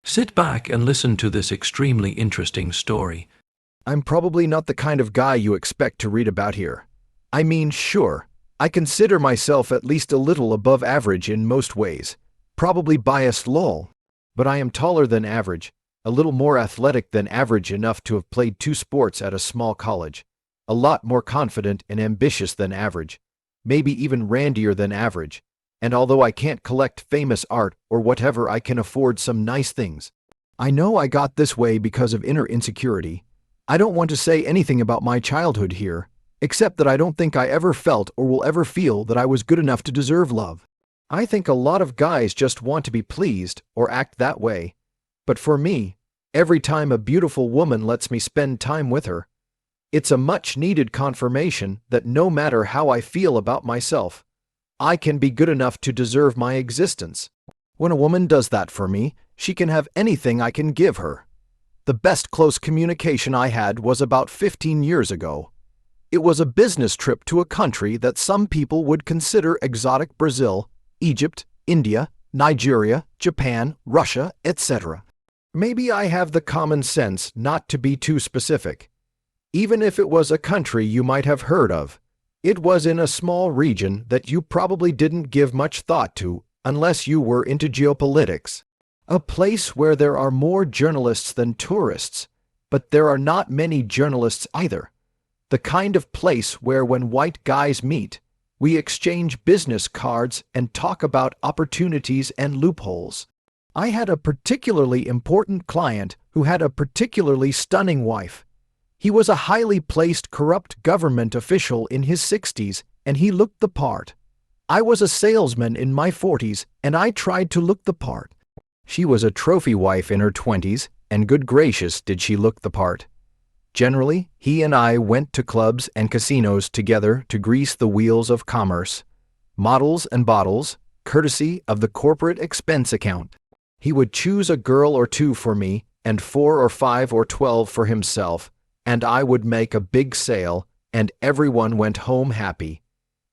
Sit back and listen to this extremely interesting story. I'm probably not the kind of guy you expect to read about here. I mean, sure, I consider myself at least a little above average in most ways. Probably biased lol. But I am taller than average, a little more athletic than average enough to have played 2 sports at a small college, a lot more confident and ambitious than average, maybe even randier than average, and although I can't collect famous art or whatever, I can afford some nice things. I know I got this way because of inner insecurity. I don't want to say anything about my childhood here, except that I don't think I ever felt or will ever feel that I was good enough to deserve love. I think a lot of guys just want to be pleased or act that way. But for me, every time a beautiful woman lets me spend time with her, it's a much-needed confirmation that no matter how I feel about myself, I can be good enough to deserve my existence. When a woman does that for me, she can have anything I can give her. The best close communication I had was about 15 years ago. It was a business trip to a country that some people would consider exotic: Brazil, Egypt, India, Nigeria, Japan, Russia, etc. Maybe I have the common sense not to be too specific. Even if it was a country you might have heard of, it was in a small region that you probably didn't give much thought to unless you were into geopolitics. A place where there are more journalists than tourists, but there are not many journalists either. The kind of place where when white guys meet, we exchange business cards and talk about opportunities and loopholes. I had a particularly important client who had a particularly stunning wife. He was a highly placed corrupt government official in his 60s, and he looked the part. I was a salesman in my 40s, and I tried to look the part. She was a trophy wife in her 20s, and good gracious did she look the part. Generally, he and I went to clubs and casinos together to grease the wheels of commerce. Models and bottles, courtesy of the corporate expense account. He would choose a girl or two for me, and 4 or 5 or 12 for himself, and I would make a big sale, and everyone went home happy.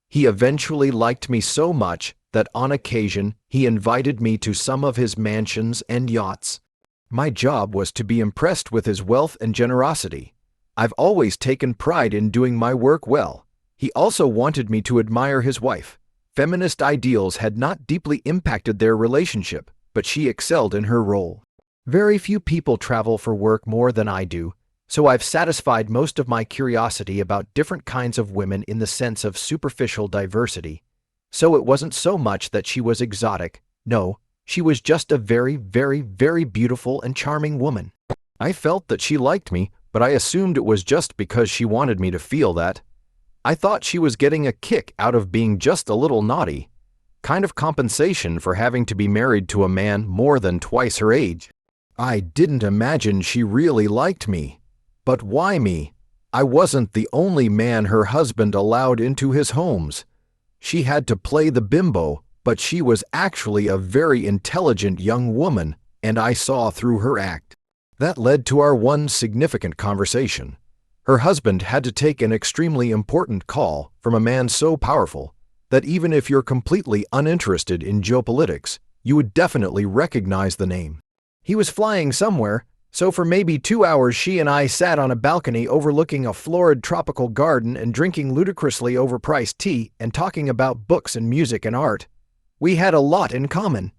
He eventually liked me so much that on occasion he invited me to some of his mansions and yachts. My job was to be impressed with his wealth and generosity. I've always taken pride in doing my work well. He also wanted me to admire his wife. Feminist ideals had not deeply impacted their relationship, but she excelled in her role. Very few people travel for work more than I do, so I've satisfied most of my curiosity about different kinds of women in the sense of superficial diversity. So it wasn't so much that she was exotic. No, she was just a very, very, very beautiful and charming woman. I felt that she liked me, but I assumed it was just because she wanted me to feel that. I thought she was getting a kick out of being just a little naughty. Kind of compensation for having to be married to a man more than twice her age. I didn't imagine she really liked me. But why me? I wasn't the only man her husband allowed into his homes. She had to play the bimbo, but she was actually a very intelligent young woman, and I saw through her act. That led to our one significant conversation. Her husband had to take an extremely important call from a man so powerful that even if you're completely uninterested in geopolitics, you would definitely recognize the name. He was flying somewhere, so for maybe 2 hours she and I sat on a balcony overlooking a florid tropical garden and drinking ludicrously overpriced tea and talking about books and music and art. We had a lot in common.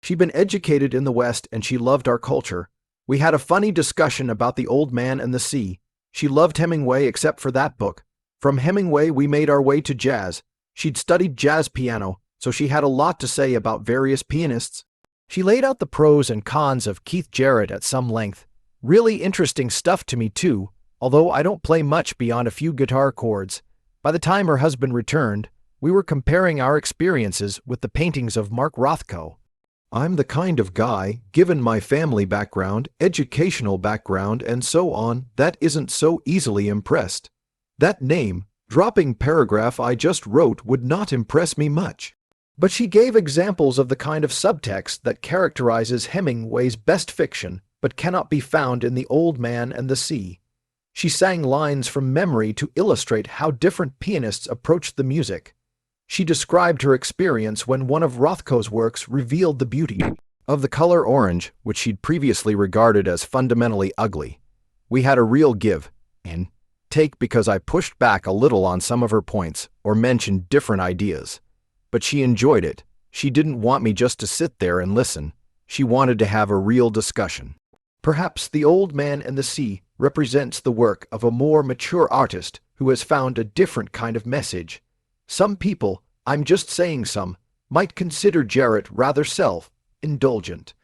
She'd been educated in the West and she loved our culture. We had a funny discussion about The Old Man and the Sea. She loved Hemingway except for that book. From Hemingway we made our way to jazz. She'd studied jazz piano, so she had a lot to say about various pianists. She laid out the pros and cons of Keith Jarrett at some length. Really interesting stuff to me too, although I don't play much beyond a few guitar chords. By the time her husband returned, we were comparing our experiences with the paintings of Mark Rothko. I'm the kind of guy, given my family background, educational background, and so on, that isn't so easily impressed. That name-dropping paragraph I just wrote would not impress me much. But she gave examples of the kind of subtext that characterizes Hemingway's best fiction but cannot be found in The Old Man and the Sea. She sang lines from memory to illustrate how different pianists approached the music. She described her experience when one of Rothko's works revealed the beauty Of the color orange, which she'd previously regarded as fundamentally ugly. We had a real give and take because I pushed back a little on some of her points or mentioned different ideas. But she enjoyed it. She didn't want me just to sit there and listen. She wanted to have a real discussion. Perhaps The Old Man and the Sea represents the work of a more mature artist who has found a different kind of message. Some people, I'm just saying some, might consider Jarrett rather self-indulgent.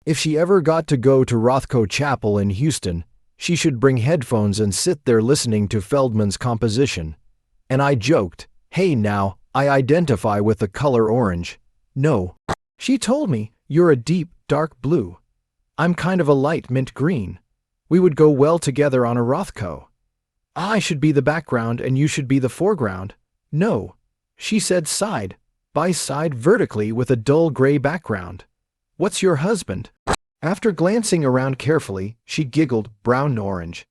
If she ever got to go to Rothko Chapel in Houston, she should bring headphones and sit there listening to Feldman's composition. And I joked, "Hey now, I identify with the color orange." No. She told me, "You're a deep, dark blue. I'm kind of a light mint green. We would go well together on a Rothko. I should be the background and you should be the foreground." No. She said side by side vertically with a dull gray background. "What's your husband?" After glancing around carefully, she giggled, brown-orange.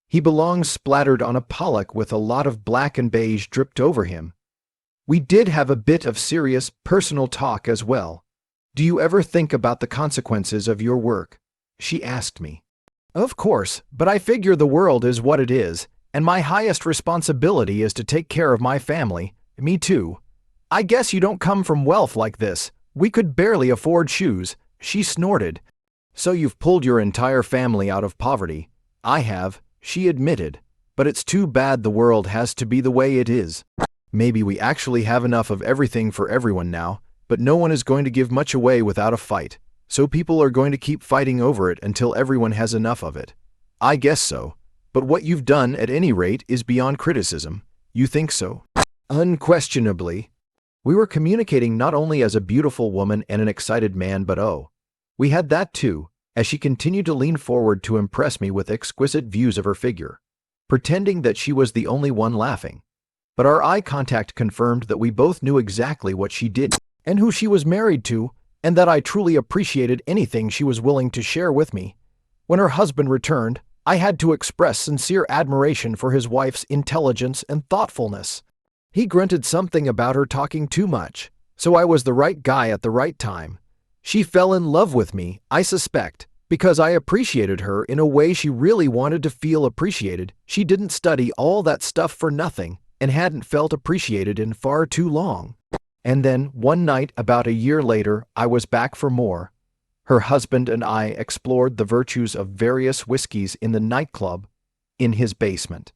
"He belongs splattered on a Pollock with a lot of black and beige dripped over him." We did have a bit of serious, personal talk as well. "Do you ever think about the consequences of your work?" she asked me. "Of course, but I figure the world is what it is, and my highest responsibility is to take care of my family. Me too. I guess you don't come from wealth like this. We could barely afford shoes," she snorted. "So you've pulled your entire family out of poverty." "I have," she admitted, "but it's too bad the world has to be the way it is. Maybe we actually have enough of everything for everyone now, but no one is going to give much away without a fight, so people are going to keep fighting over it until everyone has enough of it." "I guess so. But what you've done, at any rate, is beyond criticism." "You think so?" "Unquestionably." We were communicating not only as a beautiful woman and an excited man, but we had that too, as she continued to lean forward to impress me with exquisite views of her figure, pretending that she was the only one laughing. But our eye contact confirmed that we both knew exactly what she did and who she was married to, and that I truly appreciated anything she was willing to share with me. When her husband returned, I had to express sincere admiration for his wife's intelligence and thoughtfulness. He grunted something about her talking too much, so I was the right guy at the right time. She fell in love with me, I suspect, because I appreciated her in a way she really wanted to feel appreciated. She didn't study all that stuff for nothing and hadn't felt appreciated in far too long. And then, one night about a year later, I was back for more. Her husband and I explored the virtues of various whiskeys in the nightclub in his basement.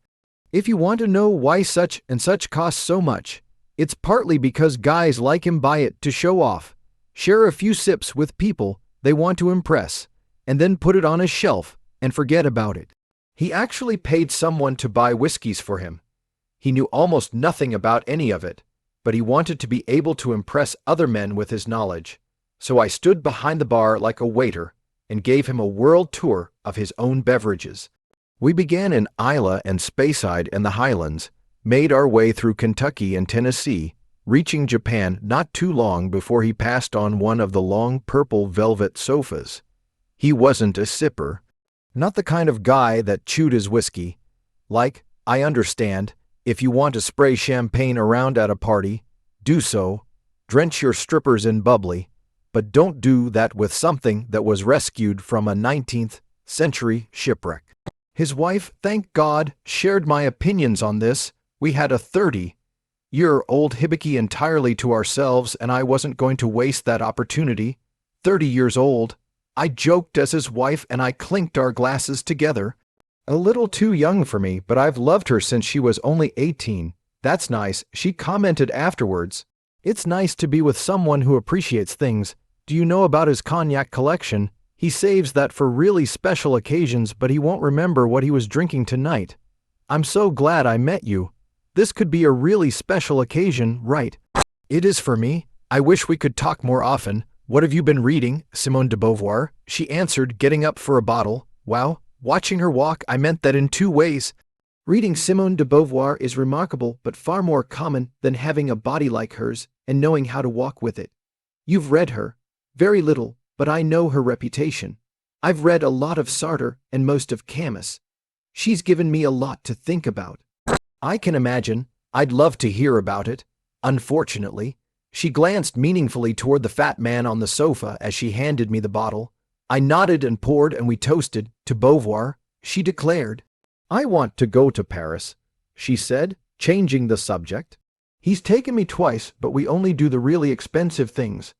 If you want to know why such and such costs so much, it's partly because guys like him buy it to show off, share a few sips with people they want to impress, and then put it on a shelf and forget about it. He actually paid someone to buy whiskeys for him. He knew almost nothing about any of it, but he wanted to be able to impress other men with his knowledge. So I stood behind the bar like a waiter and gave him a world tour of his own beverages. We began in Isla and Speyside and the Highlands, made our way through Kentucky and Tennessee, reaching Japan not too long before he passed on one of the long purple velvet sofas. He wasn't a sipper. Not the kind of guy that chewed his whiskey. Like, I understand, if you want to spray champagne around at a party, do so. Drench your strippers in bubbly. But don't do that with something that was rescued from a 19th century shipwreck. His wife, thank God, shared my opinions on this. We had a 30-year-old hibiki entirely to ourselves, and I wasn't going to waste that opportunity. 30 years old. I joked as his wife and I clinked our glasses together. A little too young for me, but I've loved her since she was only 18. That's nice, she commented afterwards. It's nice to be with someone who appreciates things. Do you know about his cognac collection? He saves that for really special occasions, but he won't remember what he was drinking tonight. I'm so glad I met you. This could be a really special occasion, right? It is for me. I wish we could talk more often. What have you been reading, Simone de Beauvoir? She answered, getting up for a bottle. Wow, watching her walk, I meant that in two ways. Reading Simone de Beauvoir is remarkable, but far more common than having a body like hers and knowing how to walk with it. You've read her. Very little, but I know her reputation. I've read a lot of Sartre and most of Camus. She's given me a lot to think about. I can imagine. I'd love to hear about it. Unfortunately, She glanced meaningfully toward the fat man on the sofa as she handed me the bottle. I nodded and poured, and we toasted to Beauvoir. She declared. I want to go to Paris, she said, changing the subject. He's taken me twice, but we only do the really expensive things.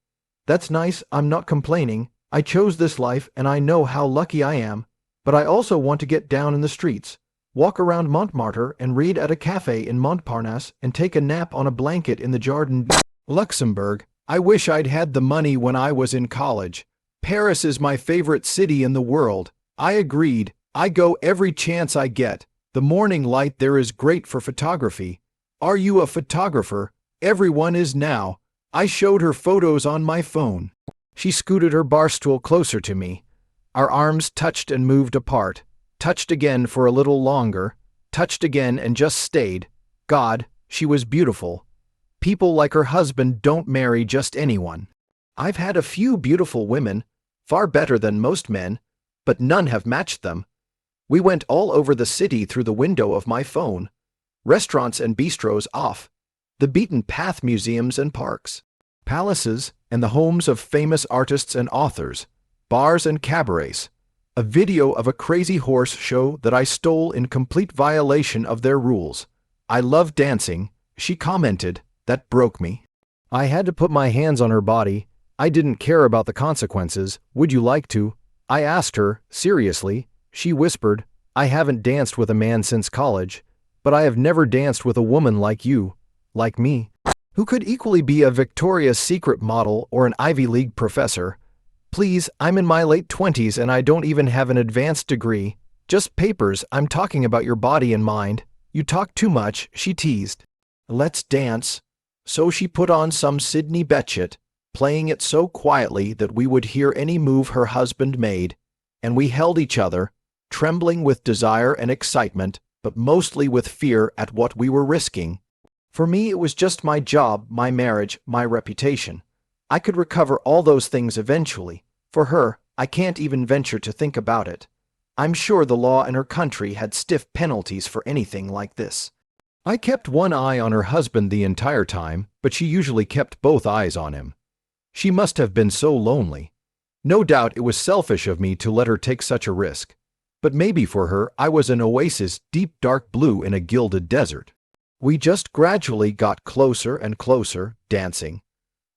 That's nice, I'm not complaining. I chose this life and I know how lucky I am, but I also want to get down in the streets, walk around Montmartre and read at a cafe in Montparnasse and take a nap on a blanket in the Jardin Luxembourg. I wish I'd had the money when I was in college. Paris is my favorite city in the world. I agreed. I go every chance I get. The morning light there is great for photography. Are you a photographer? Everyone is now. I showed her photos on my phone. She scooted her bar stool closer to me. Our arms touched and moved apart, touched again for a little longer, touched again and just stayed. God, she was beautiful. People like her husband don't marry just anyone. I've had a few beautiful women, far better than most men, but none have matched them. We went all over the city through the window of my phone. Restaurants and bistros off. The beaten path museums and parks. Palaces and the homes of famous artists and authors. Bars and cabarets. A video of a crazy horse show that I stole in complete violation of their rules. I love dancing, she commented. That broke me. I had to put my hands on her body. I didn't care about the consequences. Would you like to? I asked her, seriously. She whispered, I haven't danced with a man since college, but I have never danced with a woman like you, like me, who could equally be a Victoria's Secret model or an Ivy League professor. Please, I'm in my late 20s and I don't even have an advanced degree. Just papers. I'm talking about your body and mind. You talk too much, she teased. Let's dance. So she put on some Sidney Bechet, playing it so quietly that we would hear any move her husband made, and we held each other, trembling with desire and excitement, but mostly with fear at what we were risking. For me, it was just my job, my marriage, my reputation. I could recover all those things eventually. For her, I can't even venture to think about it. I'm sure the law in her country had stiff penalties for anything like this. I kept one eye on her husband the entire time, but she usually kept both eyes on him. She must have been so lonely. No doubt it was selfish of me to let her take such a risk. But maybe for her I was an oasis, deep dark blue in a gilded desert. We just gradually got closer and closer, dancing.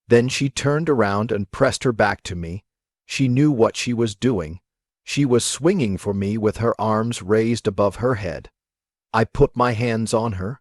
Then she turned around and pressed her back to me. She knew what she was doing. She was swinging for me with her arms raised above her head. I put my hands on her.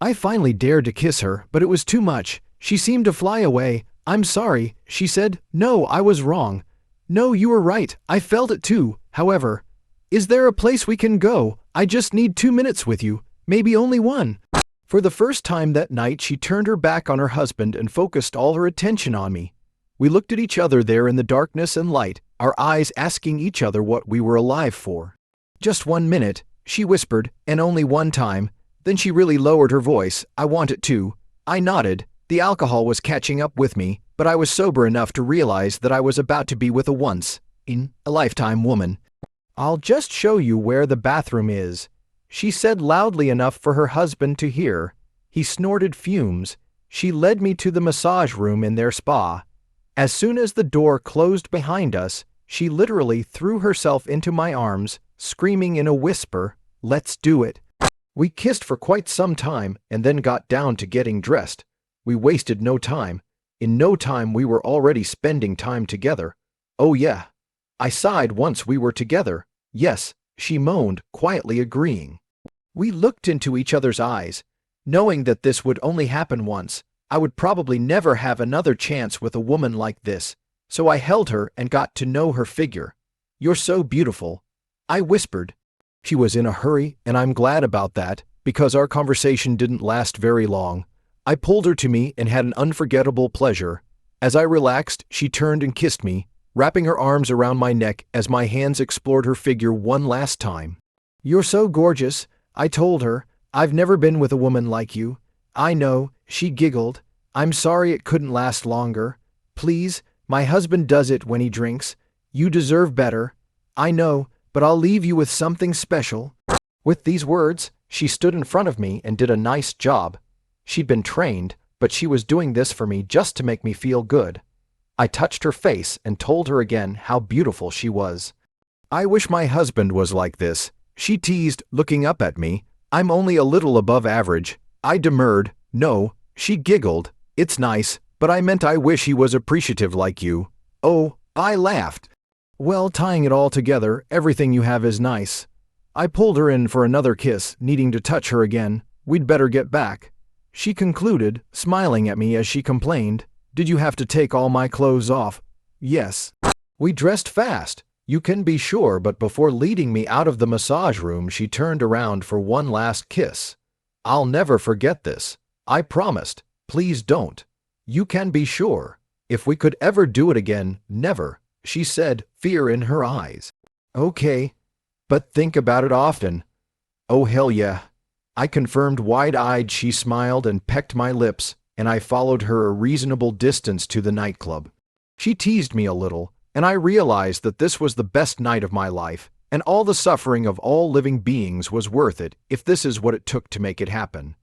I finally dared to kiss her, but it was too much. She seemed to fly away. I'm sorry, she said. No, I was wrong. No, you were right. I felt it too. However, is there a place we can go? I just need 2 minutes with you, maybe only one. For the first time that night, she turned her back on her husband and focused all her attention on me. We looked at each other there in the darkness and light, our eyes asking each other what we were alive for. Just 1 minute, she whispered, and only one time. Then she really lowered her voice. I want it too. I nodded. The alcohol was catching up with me, but I was sober enough to realize that I was about to be with a once-in-a-lifetime woman. I'll just show you where the bathroom is, she said loudly enough for her husband to hear. He snorted fumes. She led me to the massage room in their spa. As soon as the door closed behind us, she literally threw herself into my arms, screaming in a whisper, "Let's do it." We kissed for quite some time and then got down to getting dressed. We wasted no time. In no time we were already spending time together. Oh yeah. I sighed once we were together. Yes, she moaned, quietly agreeing. We looked into each other's eyes, knowing that this would only happen once. I would probably never have another chance with a woman like this, so I held her and got to know her figure. You're so beautiful, I whispered. She was in a hurry, and I'm glad about that, because our conversation didn't last very long. I pulled her to me and had an unforgettable pleasure. As I relaxed, she turned and kissed me, wrapping her arms around my neck as my hands explored her figure one last time. You're so gorgeous, I told her. I've never been with a woman like you. I know, she giggled. I'm sorry it couldn't last longer. Please, my husband does it when he drinks. You deserve better. I know, but I'll leave you with something special. With these words, she stood in front of me and did a nice job. She'd been trained, but she was doing this for me just to make me feel good. I touched her face and told her again how beautiful she was. I wish my husband was like this, she teased, looking up at me. I'm only a little above average. I demurred. No, she giggled. It's nice, but I meant I wish he was appreciative like you. Oh, I laughed. Well, tying it all together, everything you have is nice. I pulled her in for another kiss, needing to touch her again. We'd better get back. She concluded, smiling at me as she complained, Did you have to take all my clothes off? Yes. We dressed fast, you can be sure, but before leading me out of the massage room, she turned around for one last kiss. I'll never forget this. I promised. Please don't. You can be sure. If we could ever do it again, never, she said, fear in her eyes. Okay. But think about it often. Oh, hell yeah. I confirmed wide-eyed. She smiled and pecked my lips, and I followed her a reasonable distance to the nightclub. She teased me a little, and I realized that this was the best night of my life, and all the suffering of all living beings was worth it if this is what it took to make it happen.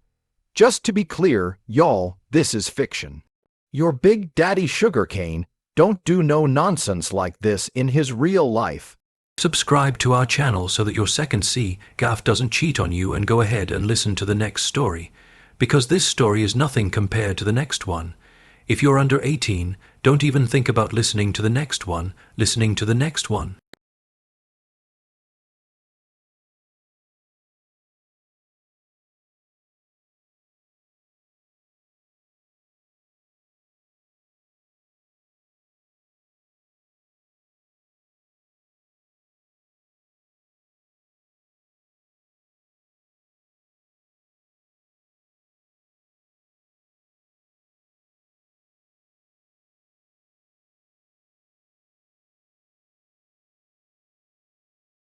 Just to be clear, y'all, this is fiction. Your big daddy sugarcane don't do no nonsense like this in his real life. Subscribe to our channel so that your second C gaff doesn't cheat on you, and go ahead and listen to the next story, because this story is nothing compared to the next one. If you're under 18, don't even think about listening to the next one.